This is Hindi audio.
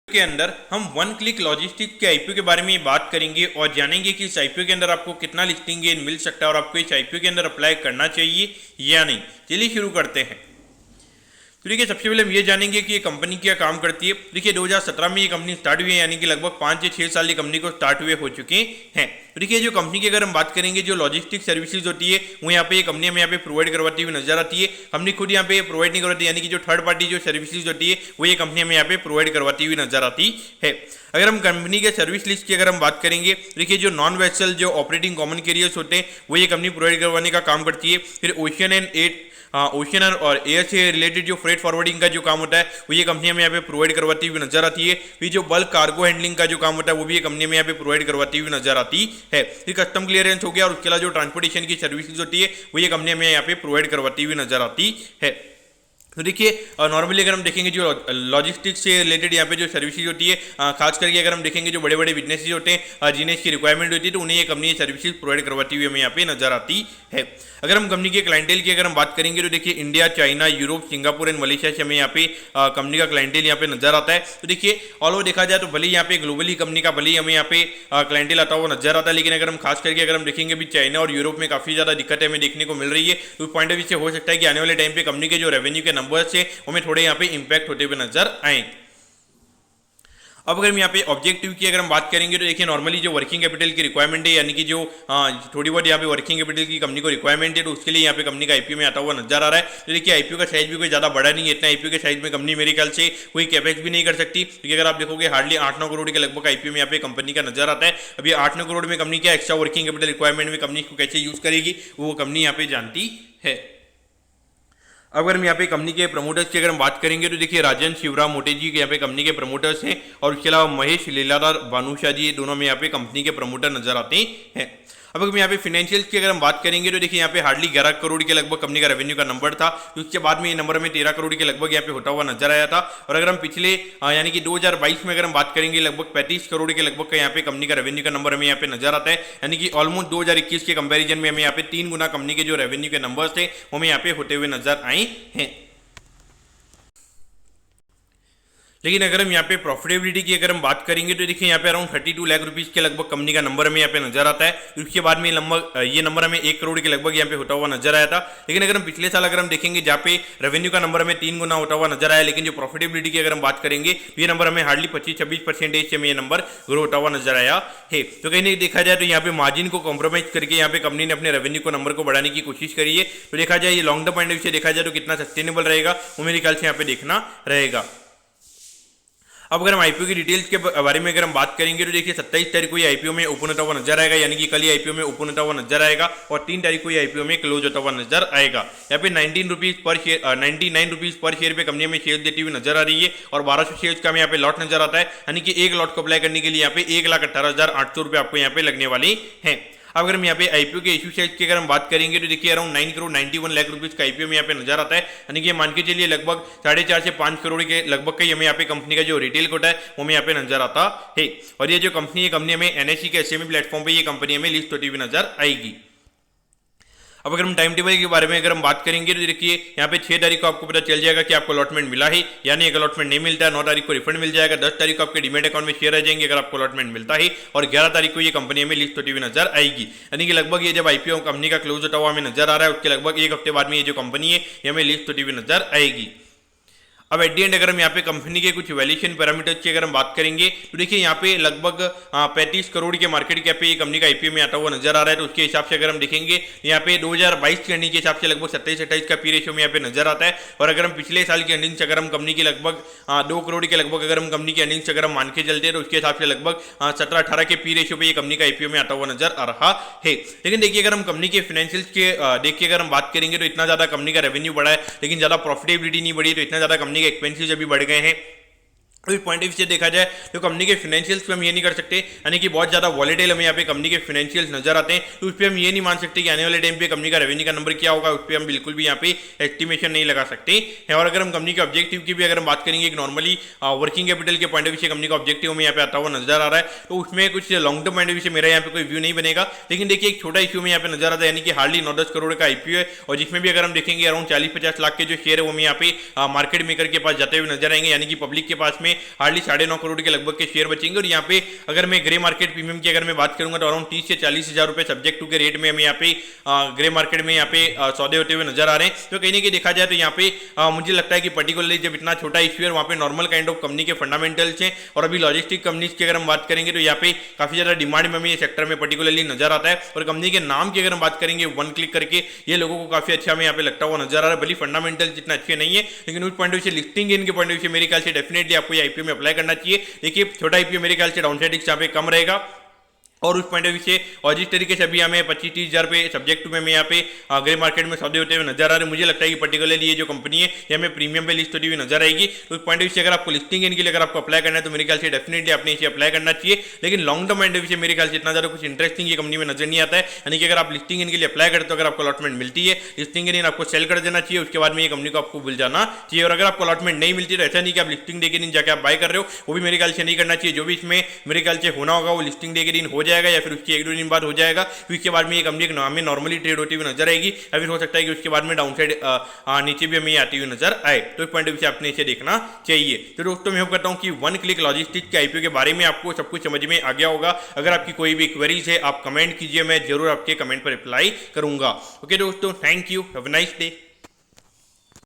के अंदर हम वन क्लिक लॉजिस्टिक्स के आईपीओ के बारे में बात करेंगे और जानेंगे कि इस आईपीओ के अंदर आपको कितना लिस्टिंग गेन मिल सकता है और आपको इस आईपीओ के अंदर अप्लाई करना चाहिए या नहीं। चलिए शुरू करते हैं। तो देखिए, सबसे पहले हम ये जानेंगे कि ये कंपनी क्या काम करती है। देखिए, 2017 में ये कंपनी स्टार्ट हुई है, यानी कि लगभग 5 से 6 साल ये कंपनी को स्टार्ट हुए हो चुके हैं। तो देखिए, जो कंपनी की अगर हम बात करेंगे, जो लॉजिस्टिक सर्विसेज होती है वो यहाँ पे ये कंपनी हमें यहाँ पे प्रोवाइड करवाती हुई नजर आती है। कंपनी खुद यहाँ पे प्रोवाइड नहीं करवाती, यानी कि जो थर्ड पार्टी जो सर्विसेज होती है वो ये कंपनी हमें यहाँ पे प्रोवाइड करवाती हुई नजर आती है। अगर हम कंपनी के सर्विस लिस्ट की अगर हम बात करेंगे, देखिए जो नॉन वेसल जो ऑपरेटिंग कॉमन कैरियर्स होते हैं वो ये कंपनी प्रोवाइड करवाने का काम करती है। फिर ओशियन और एयर से रिलेटेड जो फ्रेट फॉरवर्डिंग का जो काम होता है वो ये कंपनी हमें यहाँ पे प्रोवाइड करवाती हुई नजर आती है। फिर जो बल्क कार्गो हैंडलिंग का जो काम होता है वो भी ये कंपनी में यहाँ पे प्रोवाइड करवाती हुई नजर आती है। फिर कस्टम क्लियरेंस हो गया और उसके अलावा जो ट्रांसपोर्टेशन की सर्विसेज होती है वो ये कंपनी हमें यहाँ पे प्रोवाइड करवाती हुई नजर आती है। तो देखिए, नॉर्मली अगर हम देखेंगे जो लॉजिस्टिक्स से रिलेटेड यहाँ पे जो सर्विसेज होती है, खास करके अगर हम देखेंगे जो बड़े बड़े बिजनेसेस होते हैं जिन्हें इसकी रिक्वायरमेंट होती है तो उन्हें ये कंपनी सर्विसेज प्रोवाइड करवाती हुई हमें यहाँ पे नजर आती है। अगर हम कंपनी के क्लाइंटेल की अगर हम बात करेंगे तो देखिए India, China, Europe, Singapore and Malaysia से हमें यहाँ पे कंपनी का क्लाइंटेल यहाँ पे नजर आता है। तो देखिए, ऑल ओवर देखा जाए तो भले यहाँ पे ग्लोबली कंपनी का भले ही हमें यहाँ पे क्लाइंटेल आता हुआ नजर आता है, लेकिन अगर हम खास करके अगर हम देखेंगे भी चाइना और यूरोप में काफी ज्यादा दिक्कतें हमें देखने को मिल रही है। तो पॉइंट ऑफ व्यू से हो सकता है कि आने वाले टाइम पे कंपनी के जो रेवेन्यू के नंबर्स है हमें थोड़े यहाँ पे इंपैक्ट होते हुए नजर आए। अब अगर हम यहाँ पे ऑब्जेक्टिव की अगर हम बात करेंगे तो देखिए नॉर्मली जो वर्किंग कैपिटल की रिक्वायरमेंट है, यानी कि जो थोड़ी बहुत यहाँ पे वर्किंग कैपिटल की कंपनी को रिक्वायरमेंट है, तो उसके लिए यहाँ पे कंपनी का आईपीओ में आता हुआ नजर आ रहा है। तो देखिए, आईपीओ का साइज भी कोई ज्यादा बड़ा नहीं है, इतना आईपीओ के साइज में कंपनी मेरे ख्याल से कोई कैपेक्स भी नहीं कर सकती, क्योंकि अगर आप देखोगे हार्डली 8-9 करोड़ के लगभग आईपीओ में यहाँ पे कंपनी का नजर आता है। अभी 8-9 करोड़ में कंपनी क्या एक्स्ट्रा वर्किंग कैपिटल रिक्वायरमेंट में कंपनी को कैसे यूज करेगी वो कंपनी यहाँ पे जानती है। अब अगर हम यहाँ पे कंपनी के प्रमोटर्स की अगर हम बात करेंगे तो देखिए राजन शिवराम मोटे जी के यहाँ पे कंपनी के प्रमोटर्स हैं और उसके अलावा महेश लीलाधर भानुशाह जी, दोनों में यहाँ पे कंपनी के प्रमोटर नजर आते हैं। अब अगर यहाँ पे फाइनेंशियल्स की अगर हम बात करेंगे तो देखिए यहाँ पे हार्डली 11 करोड़ के लगभग कंपनी का रेवेन्यू का नंबर था, तो उसके बाद में ये नंबर में 13 करोड़ के लगभग यहाँ पे होता हुआ नजर आया था। और अगर हम पिछले यानी कि 2022 में अगर हम बात करेंगे लगभग 35 करोड़ के लगभग का यहाँ पे कंपनी का रेवेन्यू का नंबर हमें यहाँ पे नजर आता है, यानी कि ऑलमोस्ट 2021 के कंपेरिजन में हमें यहाँ पे 3 गुना कंपनी के जो रेवेन्यू के नंबर्स थे वो हमें यहाँ पे होते हुए नजर आए हैं। लेकिन अगर हम यहाँ पे प्रॉफिटेबिलिटी की अगर हम बात करेंगे तो देखिए यहाँ पे अराउंड 32 लाख रुपीस के लगभग कंपनी का नंबर हमें यहाँ पे नजर आता है। उसके बाद में ये नंबर हमें 1 करोड़ के लगभग यहाँ पे होता हुआ नजर आया था। लेकिन अगर हम पिछले साल अगर हम देखेंगे जहाँ पे रेवेन्यू का नंबर हमें 3 गुना होता हुआ नजर आया, लेकिन जो प्रॉफिटेबिलिटी की अगर हम बात करेंगे तो ये नंबर हमें हार्डली 25-26% से हमें ये नंबर ग्रो होता हुआ नजर आया है। तो कहीं नहीं देखा जाए तो यहाँ पे मार्जिन को कॉम्प्रोमाइज करके यहाँ पे कंपनी ने अपने रेवेन्यू को नंबर को बढ़ाने की कोशिश करी है। तो देखा जाए ये long term point of view से देखा जाए तो कितना सस्टेनेबल रहेगा वो मेरे ख्याल से यहाँ पे देखना रहेगा। अब अगर हम आईपीओ की डिटेल्स के बारे में अगर हम बात करेंगे तो देखिए 27 तारीख को ये आईपीओ में ओपन होता हुआ नजर आएगा, यानी कि कल ही आईपीओ में ओपन होता हुआ नजर आएगा और 3 तारीख को ये आईपीओ में क्लोज होता हुआ नजर आएगा। यहाँ पे 99 रुपीज पर शेयर पे कंपनी में शेयर देती हुई नजर आ रही है और 1200 शेयर्स का हमें यहाँ पे लॉट नजर आता है, यानी कि एक लॉट को अप्लाई करने के लिए यहाँ पे 1,18,800 रुपये आपको यहाँ पे लगने वाली है। अब अगर हम यहाँ पे आईपीओ के इशू साइज की अगर हम बात करेंगे तो देखिए अराउंड 9 करोड़ 91 लाख रुपीस का आईपीओ में यहाँ पे नजर आता है, यानी कि मान के चलिए लगभग 4.5 से 5 करोड़ के लगभग का हमें यहाँ पे कंपनी का जो रिटेल कोटा है वो हमें यहाँ पे नजर आता है। और ये जो कंपनी है, कंपनी हमें एनएसई के एसएमई प्लेटफॉर्म पे ये कंपनी हमें लिस्ट होती हुई नजर आएगी। अब अगर हम टाइम टेबल के बारे में अगर हम बात करेंगे तो देखिए यहाँ पे 6 तारीख को आपको पता चल जाएगा कि आपको अलॉटमेंट मिला है, यानी अगर अलॉटमेंट नहीं मिलता है 9 तारीख को रिफंड मिल जाएगा, 10 तारीख को आपके डीमेट अकाउंट में शेयर आ जाएंगे अगर आपको अलॉटमेंट मिलता है, और 11 तारीख को ये कंपनी में लिस्ट होती हुई नजर आएगी। यानी कि लगभग ये जब आईपीओ कंपनी का क्लोज होता हुआ हमें नजर आ रहा है उसके लगभग 1 हफ्ते बाद में ये जो कंपनी है ये हमें लिस्ट होती हुई नजर आएगी। अब एट दी एंड अगर हम यहाँ पे कंपनी के कुछ वैल्यूएशन पैरामीटर्स की अगर हम बात करेंगे तो देखिए यहाँ पे लगभग 35 करोड़ के मार्केट कैप पे ये कंपनी का आईपीओ में आता हुआ नजर आ रहा है। तो उसके हिसाब से अगर हम देखेंगे यहाँ पे 2022 की अर्निंग के हिसाब से लगभग 27-28 का पी रेशियो में यहाँ पे नजर आता है। और अगर हम पिछले साल की अर्निंग्स अगर हम कंपनी की लगभग 2 करोड़ के लगभग अगर हम कंपनी की अर्निंग्स अगर हम मान के चलते हैं तो उसके हिसाब से लगभग 17-18 के पी रेशियो पे ये कंपनी का आईपीओ में आता हुआ नजर आ रहा है। लेकिन देखिए अगर हम कंपनी के फाइनेंशियल्स के देख के अगर हम बात करेंगे तो इतना ज्यादा कंपनी का रेवेन्यू बढ़ा है लेकिन ज्यादा प्रॉफिटेबिलिटी नहीं बढ़ी, तो इतना ज्यादा कंपनी के एक्सपेंसेस अभी बढ़ गए हैं। इस पॉइंट ऑफ व्यू से देखा जाए तो कंपनी के फाइनेंशियल्स पे हम ये नहीं कर सकते, यानी कि बहुत ज्यादा वॉलेटाइल हमें यहाँ पे कंपनी के फाइनेंशियल्स नजर आते हैं, तो उस पर हम ये नहीं मान सकते कि आने वाले टाइम पे कंपनी का रेवेन्यू का नंबर क्या होगा, उस पर हम बिल्कुल भी यहाँ पे एस्टिमेशन नहीं लगा सकते हैं। और अगर हम कंपनी के ऑब्जेक्टिव की भी अगर हम बात करेंगे, नॉर्मली वर्किंग कैपिटल के पॉइंट ऑफ व्यू से कंपनी का ऑब्जेक्टिव हमें यहाँ पे आता हुआ नजर आ रहा है, तो उसमें कुछ long term point of view से मेरा यहाँ पे कोई व्यू नहीं बनेगा। लेकिन देखिए एक छोटा इश्यू में यहाँ पे नजर आता है, यानी कि हार्डली 9-10 करोड़ का आईपीओ है और जिसमें भी अगर हम देखेंगे अराउंड 40-50 लाख के जो शेयर है वो हमें यहाँ पे मार्केट मेकर के पास जाते हुए नजर आएंगे, यानी कि पब्लिक के पास में हार्डली 9.5 करोड़ के लगभग के शेयर बचेंगे। और यहाँ पे अगर मैं ग्रे मार्केट प्रीमियम की अगर मैं बात करूंगा तो अराउंड 30 से 40 हजार रुपए सब्जेक्ट टू के रेट में हमें यहाँ पे ग्रे मार्केट में यहाँ पे सौदे होते हुए नजर आ रहे हैं। तो कहीं ना कहीं देखा जाए तो यहाँ पे मुझे लगता है कि पर्टिकुलरली जब इतना छोटा इश्यू है वहाँ पे नॉर्मल काइंड ऑफ कंपनी के फंडामेंटल्स हैं। और अभी लॉजिस्टिक कंपनीज की अगर हम बात करेंगे तो यहाँ पे काफी ज्यादा डिमांड में हमें ये सेक्टर में पर्टिकुलरली नजर आता है। और कंपनी के नाम की अगर हम बात करेंगे वन क्लिक करके ये लोगों को काफी अच्छा हमें यहाँ पे लगता हुआ नजर आ रहा है। भले फंडामेंटल जितना अच्छे नहीं है लेकिन उस पॉइंट ऑफ व्यू से लिस्टिंग इनके पॉइंट ऑफ व्यू से मेरे ख्याल से डेफिनेटली आपको ये आईपीओ में अप्लाई करना चाहिए। देखिए छोटा आईपीओ मेरे ख्याल से डाउनसाइड रिस्क यहाँ पे कम रहेगा और उस पॉइंट ऑफ व्यू से और जिस तरीके से अभी हमें 25-30 हजार पे सब्जेक्ट टू में यहाँ पे ग्रे मार्केट में सौदे होते हुए नजर आ रहे हैं। मुझे लगता है कि पर्टिकुलरली ये जो कंपनी है ये हमें प्रीमियम पे लिस्ट होती हुई नजर आएगी। तो उस पॉइंट ऑफ व्यू से अगर आपको लिस्टिंग इनके लिए अगर आपको अप्लाई करना है तो मेरे ख्याल से डेफिनेटली आपने इसे अप्लाई करना चाहिए। लेकिन long term point of view से मेरे ख्याल से इतना ज्यादा कुछ इंटरेस्टिंग ये कंपनी में नजर नहीं आता है। यानी कि अगर आप लिस्टिंग इनके लिए अप्लाई करते हो अगर आपको अलॉटमेंट मिलती है लिस्टिंग इन आपको सेल कर देना चाहिए। उसके बाद में ये कंपनी को आपको भूल जाना चाहिए। और अगर आपको अलॉटमेंट नहीं मिलती तो ऐसा नहीं कि आप लिस्टिंग डे के दिन जाकर आप बाय कर रहे हो, वो भी मेरे ख्याल से नहीं करना चाहिए। जो भी इसमें मेरे ख्याल से होना होगा वो लिस्टिंग डे के दिन हो जाएगा या फिर उसकी 1-2 दिन बाद हो जाएगा। उसके बाद में ये कंपनी हमें नॉर्मली ट्रेड होती हुई नजर आएगी या फिर हो सकता है कि उसके बाद में डाउनसाइड नीचे भी हमें आती हुई नजर आए। तो इस पॉइंट ऑफ व्यू से आपने इसे देखना चाहिए। तो दोस्तों मैं होप करता हूं कि वन क्लिक लॉजिस्टिक्स के आईपीओ के बारे में आपको सब कुछ समझ में आ गया होगा। अगर आपकी कोई भी क्वेरीज है आप कमेंट कीजिए, मैं जरूर आपके कमेंट पर रिप्लाई करूंगा। ओके दोस्तों, thank you, have a nice day.